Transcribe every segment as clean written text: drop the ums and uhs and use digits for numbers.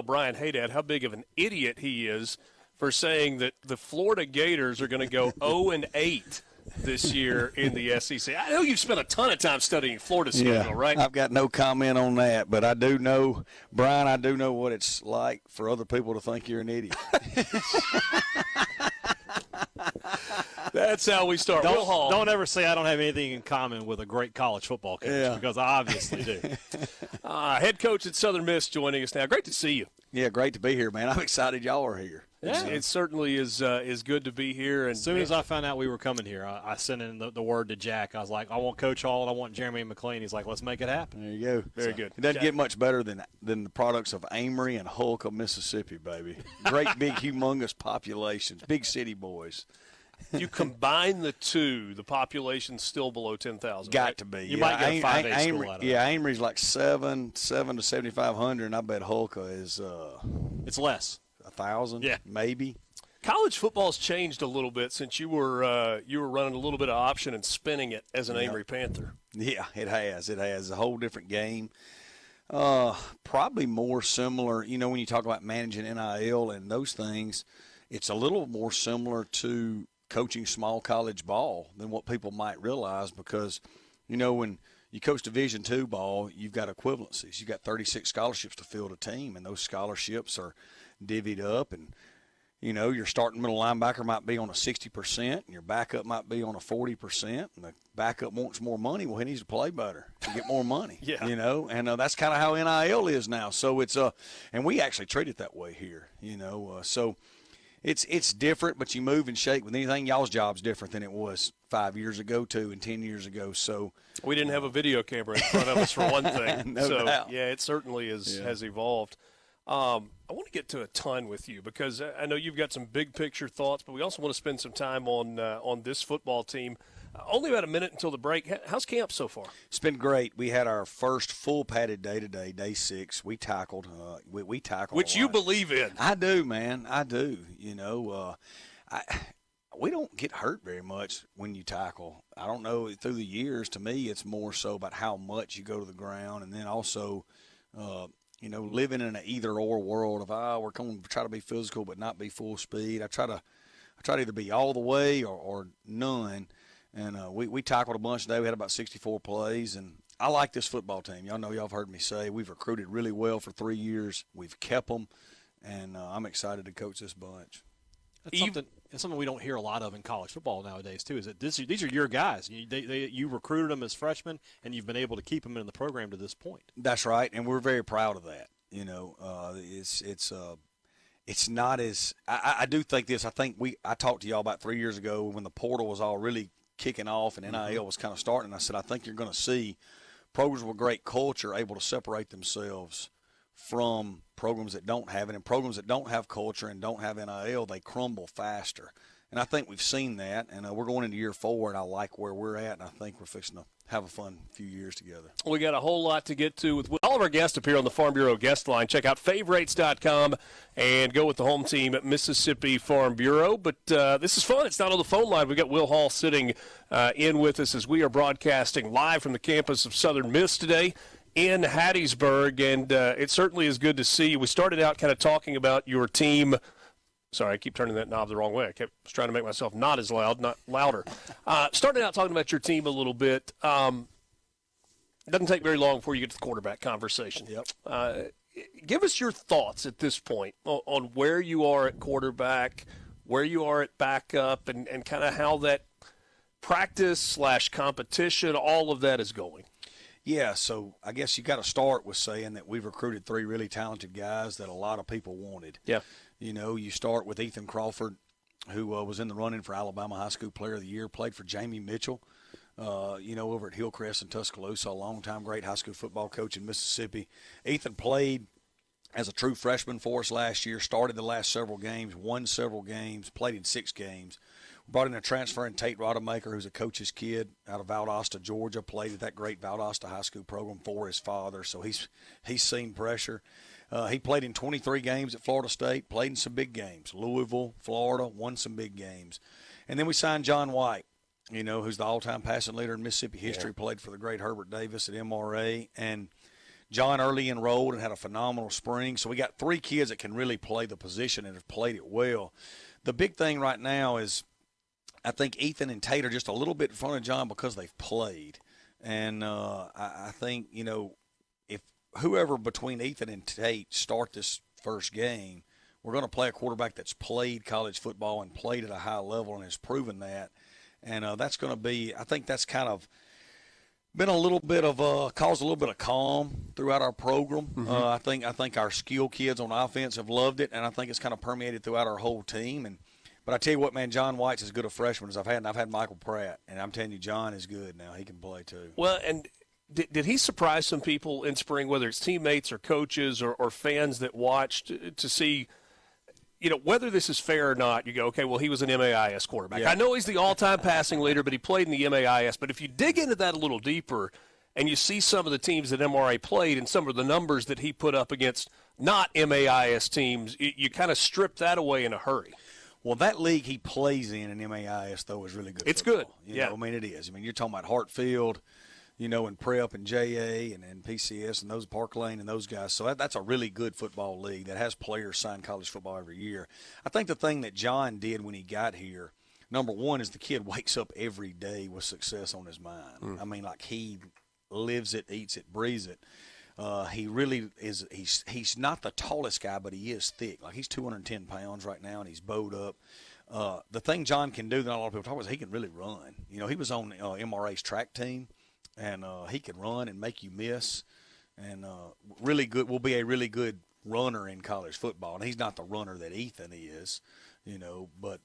Brian Haydad how big of an idiot he is for saying that the Florida Gators are going to go 0-8 this year in the SEC. I know you've spent a ton of time studying Florida's schedule, right? I've got no comment on that, but I do know, Brian, I do know what it's like for other people to think you're an idiot. That's how we start. Will Hall. Don't ever say I don't have anything in common with a great college football coach, because I obviously do. Head coach at Southern Miss joining us now. Great to see you. Yeah, great to be here, man. I'm excited y'all are here. Yeah. It certainly is good to be here. And as soon as I found out we were coming here, I sent in the word to Jack. I was like, I want Coach Hall and I want Jeremy McLean. He's like, let's make it happen. There you go. Very good. It doesn't get much better than the products of Amory and Hulk of Mississippi, baby. Great, big, humongous populations, big city boys. You combine the two, the population's still below 10,000. Got right? to be. You might get a 5A school out of it. Yeah, Amory's like 7 to 7,500, and I bet Hulka is it's less. 1,000, maybe. College football's changed a little bit since you were running a little bit of option and spinning it as an Amory Panther. Yeah, it has. It has. A whole different game. Probably more similar, when you talk about managing NIL and those things, it's a little more similar to coaching small college ball than what people might realize because, when you coach Division II ball, you've got equivalencies. You've got 36 scholarships to field a team, and those scholarships are divvied up. And, your starting middle linebacker might be on a 60%, and your backup might be on a 40%, and the backup wants more money. Well, he needs to play better to get more money, and that's kind of how NIL is now. So it's and we actually treat it that way here, so – It's different, but you move and shake with anything. Y'all's job's different than it was 5 years ago, too, and 10 years ago. So we didn't have a video camera in front of us for one thing. No doubt. Yeah, it certainly has evolved. I want to get to a ton with you because I know you've got some big picture thoughts, but we also want to spend some time on this football team. Only about a minute until the break. How's camp so far? It's been great. We had our first full padded day today, day 6. We tackled. We tackled. Which you believe in. I do, man. I do. We don't get hurt very much when you tackle. I don't know. Through the years, to me, it's more so about how much you go to the ground, and then also, living in an either-or world of we're going to try to be physical but not be full speed. I try to either be all the way or none. And we tackled a bunch today. We had about 64 plays. And I like this football team. Y'all know, y'all have heard me say, we've recruited really well for 3 years. We've kept them. And I'm excited to coach this bunch. It's something we don't hear a lot of in college football nowadays, too, is that these are your guys. You recruited them as freshmen, and you've been able to keep them in the program to this point. That's right, and we're very proud of that. It's not as – I do think this. I talked to y'all about 3 years ago when the portal was all really – kicking off and NIL was kind of starting. I said, I think you're going to see programs with great culture able to separate themselves from programs that don't have it. And programs that don't have culture and don't have NIL, they crumble faster. And I think we've seen that. And we're going into year 4, and I like where we're at. And I think we're fixing to have a fun few years together. We got a whole lot to get to with all of our guests appear on the Farm Bureau guest line. Check out favorites.com and go with the home team at Mississippi Farm Bureau. But this is fun. It's not on the phone line. We've got Will Hall sitting in with us as we are broadcasting live from the campus of Southern Miss today in Hattiesburg. And it certainly is good to see you. We started out kind of talking about your team. Sorry, I keep turning that knob the wrong way. I was trying to make myself not as loud, not louder. Started out talking about your team a little bit. It doesn't take very long before you get to the quarterback conversation. Yep. Give us your thoughts at this point on where you are at quarterback, where you are at backup, and kind of how that practice/competition, all of that is going. Yeah, so I guess you got to start with saying that we've recruited 3 really talented guys that a lot of people wanted. Yeah. You start with Ethan Crawford, who was in the running for Alabama High School Player of the Year, played for Jamie Mitchell, over at Hillcrest in Tuscaloosa, a long-time great high school football coach in Mississippi. Ethan played as a true freshman for us last year, started the last several games, won several games, played in 6 games. Brought in a transfer in Tate Rodemaker, who's a coach's kid out of Valdosta, Georgia, played at that great Valdosta high school program for his father, so he's seen pressure. He played in 23 games at Florida State, played in some big games. Louisville, Florida, won some big games. And then we signed John White, who's the all-time passing leader in Mississippi history, played for the great Herbert Davis at MRA. And John early enrolled and had a phenomenal spring. So we got 3 kids that can really play the position and have played it well. The big thing right now is I think Ethan and Tate are just a little bit in front of John because they've played. And I think, if whoever between Ethan and Tate start this first game, we're going to play a quarterback that's played college football and played at a high level and has proven that. And that's going to be – I think that's kind of been a little bit of caused a little bit of calm throughout our program. Mm-hmm. I think our skill kids on offense have loved it, and I think it's kind of permeated throughout our whole team. But I tell you what, man, John White's as good a freshman as I've had, and I've had Michael Pratt. And I'm telling you, John is good now. He can play too. Well, and did he surprise some people in spring, whether it's teammates or coaches or fans that watched to see – whether this is fair or not, you go, okay, well, he was an MAIS quarterback. Yeah. I know he's the all-time passing leader, but he played in the MAIS. But if you dig into that a little deeper and you see some of the teams that MRA played and some of the numbers that he put up against not MAIS teams, you kind of strip that away in a hurry. Well, that league he plays in MAIS, though, is really good. It's football. good. Yeah. It is. You're talking about Hartfield, and Prep and JA and PCS and those Park Lane and those guys. So that's a really good football league that has players sign college football every year. I think the thing that John did when he got here, number one, is the kid wakes up every day with success on his mind. He lives it, eats it, breathes it. He really is. He's not the tallest guy, but he is thick. Like, he's 210 pounds right now, and he's bowed up. The thing John can do that a lot of people talk about is he can really run. He was on MRA's track team. And he can run and make you miss, and really good. Will be a really good runner in college football. And he's not the runner that Ethan is, But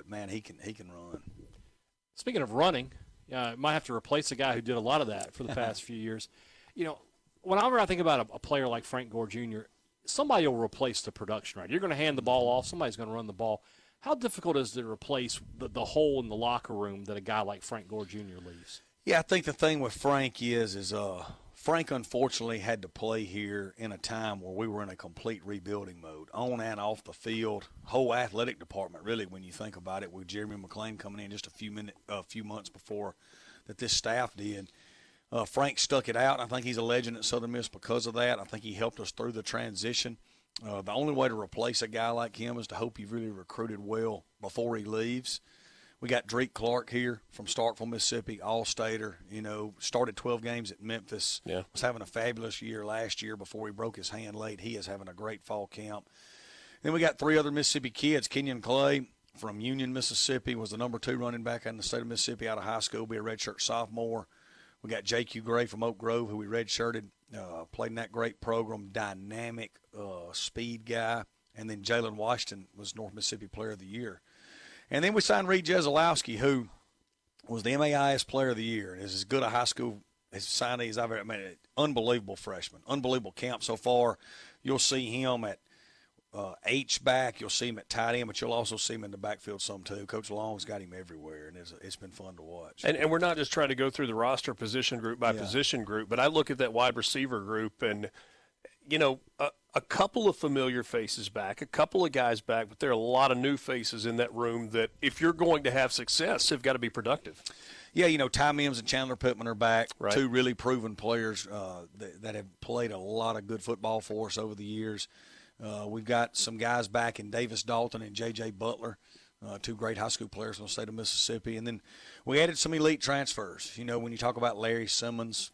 man, he can run. Speaking of running, might have to replace a guy who did a lot of that for the past few years. Whenever I think about a player like Frank Gore Jr., somebody will replace the production. Right, you're going to hand the ball off. Somebody's going to run the ball. How difficult is it to replace the hole in the locker room that a guy like Frank Gore Jr. leaves? Yeah, I think the thing with Frank is Frank unfortunately had to play here in a time where we were in a complete rebuilding mode, on and off the field, whole athletic department really when you think about it, with Jeremy McClain coming in just a few months before that this staff did. Frank stuck it out. I think he's a legend at Southern Miss because of that. I think he helped us through the transition. The only way to replace a guy like him is to hope you've really recruited well before he leaves. We got Drake Clark here from Starkville, Mississippi, all-stater, started 12 games at Memphis. Yeah. Was having a fabulous year last year before he broke his hand late. He is having a great fall camp. Then we got 3 other Mississippi kids. Kenyon Clay from Union, Mississippi, was the number 2 running back in the state of Mississippi out of high school, be a redshirt sophomore. We got J.Q. Gray from Oak Grove, who we redshirted, played in that great program, dynamic speed guy. And then Jalen Washington was North Mississippi Player of the Year. And then we signed Reed Jeselowski, who was the MAIS Player of the Year and is as good a high school signee as I've ever met. Unbelievable freshman, unbelievable camp so far. You'll see him at H-back. You'll see him at tight end, but you'll also see him in the backfield some too. Coach Long's got him everywhere, and it's been fun to watch. And we're not just trying to go through the roster position group by position group, but I look at that wide receiver group and, a couple of familiar faces back, a couple of guys back, but there are a lot of new faces in that room that if you're going to have success, they've got to be productive. Yeah, Ty Mims and Chandler Pittman are back, right. 2 really proven players that have played a lot of good football for us over the years. We've got some guys back in Davis Dalton and J.J. Butler, 2 great high school players from the state of Mississippi. And then we added some elite transfers. When you talk about Larry Simmons,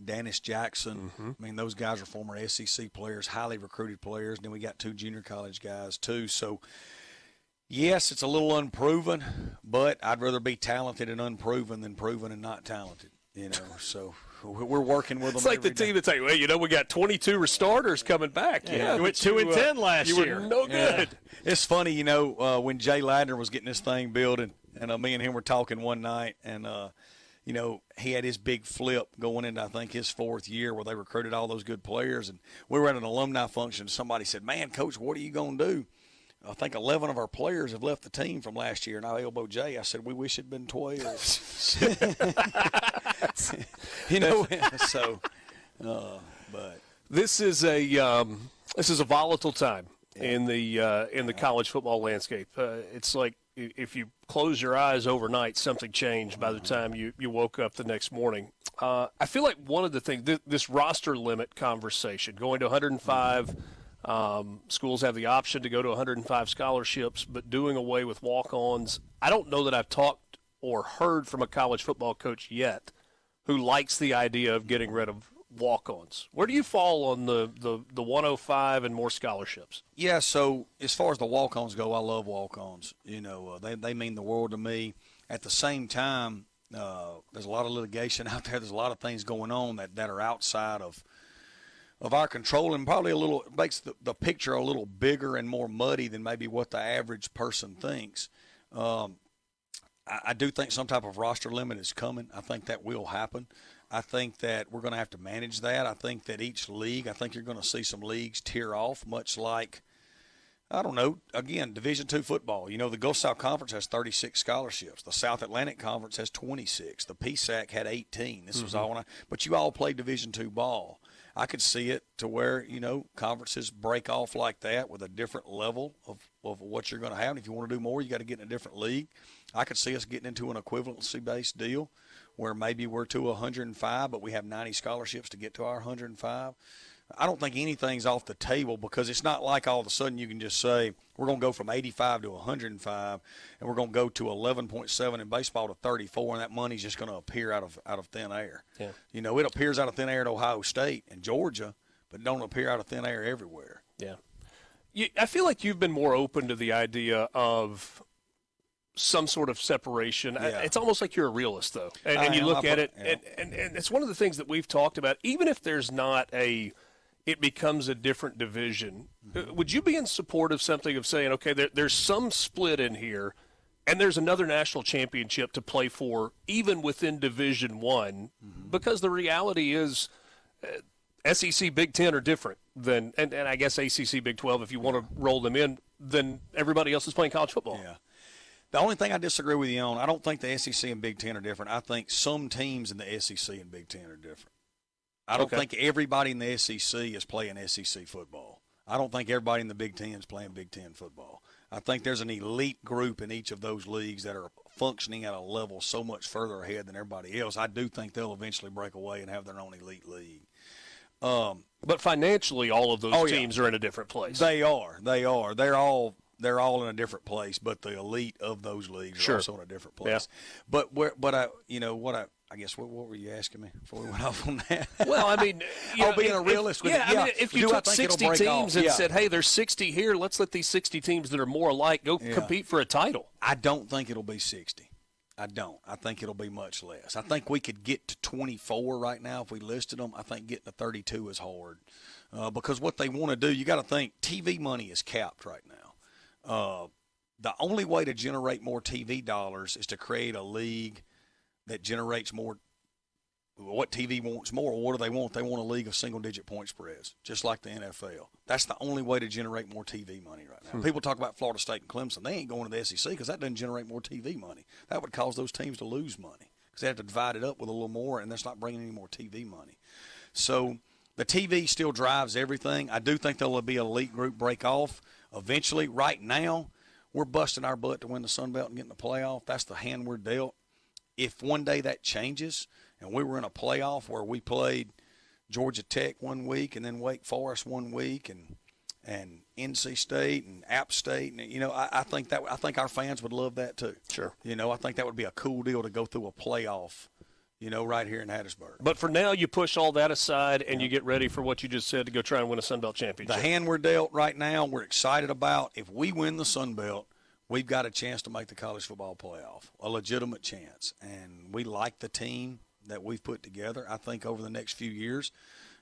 Dennis Jackson, those guys are former SEC players, highly recruited players. And then we got 2 junior college guys too. So, yes, it's a little unproven, but I'd rather be talented and unproven than proven and not talented. So we're working with them. It's like the team that's like, well, we got 22 starters coming back. Yeah, you went 2-10 last year. You were no good. Yeah. It's funny, when Jay Ladner was getting this thing built, and me and him were talking one night, and he had his big flip going into, I think, his 4th year where they recruited all those good players. And we were at an alumni function. Somebody said, man, Coach, what are you going to do? I think 11 of our players have left the team from last year. And I elbowed Jay. I said, we wish it'd been 12. But this is a volatile time in the college football landscape. It's like if you close your eyes overnight, something changed by the time you woke up the next morning. I feel like one of the things, this roster limit conversation, going to 105, schools have the option to go to 105 scholarships, but doing away with walk-ons. I don't know that I've talked or heard from a college football coach yet who likes the idea of getting rid of walk-ons. Where do you fall on the 105 and more scholarships? Yeah, so as far as the walk-ons go, I love walk-ons. They mean the world to me. At the same time, there's a lot of litigation out there. There's a lot of things going on that are outside of our control, and probably makes the picture a little bigger and more muddy than maybe what the average person thinks. I do think some type of roster limit is coming. I think that will happen. I think that we're going to have to manage that. I think that each league, I think you're going to see some leagues tear off, much like, I don't know, again, Division II football. The Gulf South Conference has 36 scholarships. The South Atlantic Conference has 26. The PSAC had 18. This was all but you all played Division II ball. I could see it to where, conferences break off like that with a different level of what you're going to have. And if you want to do more, you got to get in a different league. I could see us getting into an equivalency-based deal where maybe we're to 105, but we have 90 scholarships to get to our 105. I don't think anything's off the table because it's not like all of a sudden you can just say we're going to go from 85 to 105 and we're going to go to 11.7 in baseball to 34, and that money's just going to appear out of thin air. Yeah. It appears out of thin air at Ohio State and Georgia, but don't appear out of thin air everywhere. Yeah. I feel like you've been more open to the idea of some sort of separation. Yeah. It's almost like you're a realist, though. And you look at it, and it's one of the things that we've talked about. Even if there's not it becomes a different division, would you be in support of something of saying, okay, there's some split in here, and there's another national championship to play for even within Division I, because the reality is SEC, Big Ten are different than, and I guess ACC, Big 12, if you want to roll them in, than everybody else is playing college football. Yeah. The only thing I disagree with you on, I don't think the SEC and Big Ten are different. I think some teams in the SEC and Big Ten are different. I don't think everybody in the SEC is playing SEC football. I don't think everybody in the Big Ten is playing Big Ten football. I think there's an elite group in each of those leagues that are functioning at a level so much further ahead than everybody else. I do think they'll eventually break away and have their own elite league. But financially, all of those teams are in a different place. They are. They're all in a different place, but the elite of those leagues are also in a different place. Yeah. I guess what were you asking me before we went off on that? Well, I mean, being a realist with it. Yeah, I mean, if you took 60 teams and said, hey, there's 60 here, let's let these 60 teams that are more alike go compete for a title. I don't think it'll be 60. I don't. I think it'll be much less. I think we could get to 24 right now if we listed them. I think getting to 32 is hard because what they want to do, you got to think TV money is capped right now. The only way to generate more TV dollars is to create a league that generates more. What TV wants more? What do they want? They want a league of single-digit point spreads, just like the NFL. That's the only way to generate more TV money right now. People talk about Florida State and Clemson. They ain't going to the SEC because that doesn't generate more TV money. That would cause those teams to lose money because they have to divide it up with a little more, and that's not bringing any more TV money. So the TV still drives everything. I do think there will be an elite group break off eventually. Right now, we're busting our butt to win the Sun Belt and get in the playoff. That's the hand we're dealt. If one day that changes and we were in a playoff where we played Georgia Tech one week and then Wake Forest one week and NC State and App State, and I think our fans would love that too. Sure. I think that would be a cool deal to go through a playoff, right here in Hattiesburg. But for now, you push all that aside and you get ready for what you just said to go try and win a Sun Belt championship. The hand we're dealt right now, we're excited about. If we win the Sun Belt, we've got a chance to make the college football playoff, a legitimate chance. And we like the team that we've put together. I think over the next few years,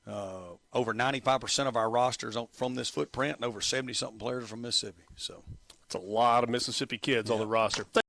over 95% of our rosters from this footprint and over 70-something players are from Mississippi. So it's a lot of Mississippi kids on the roster.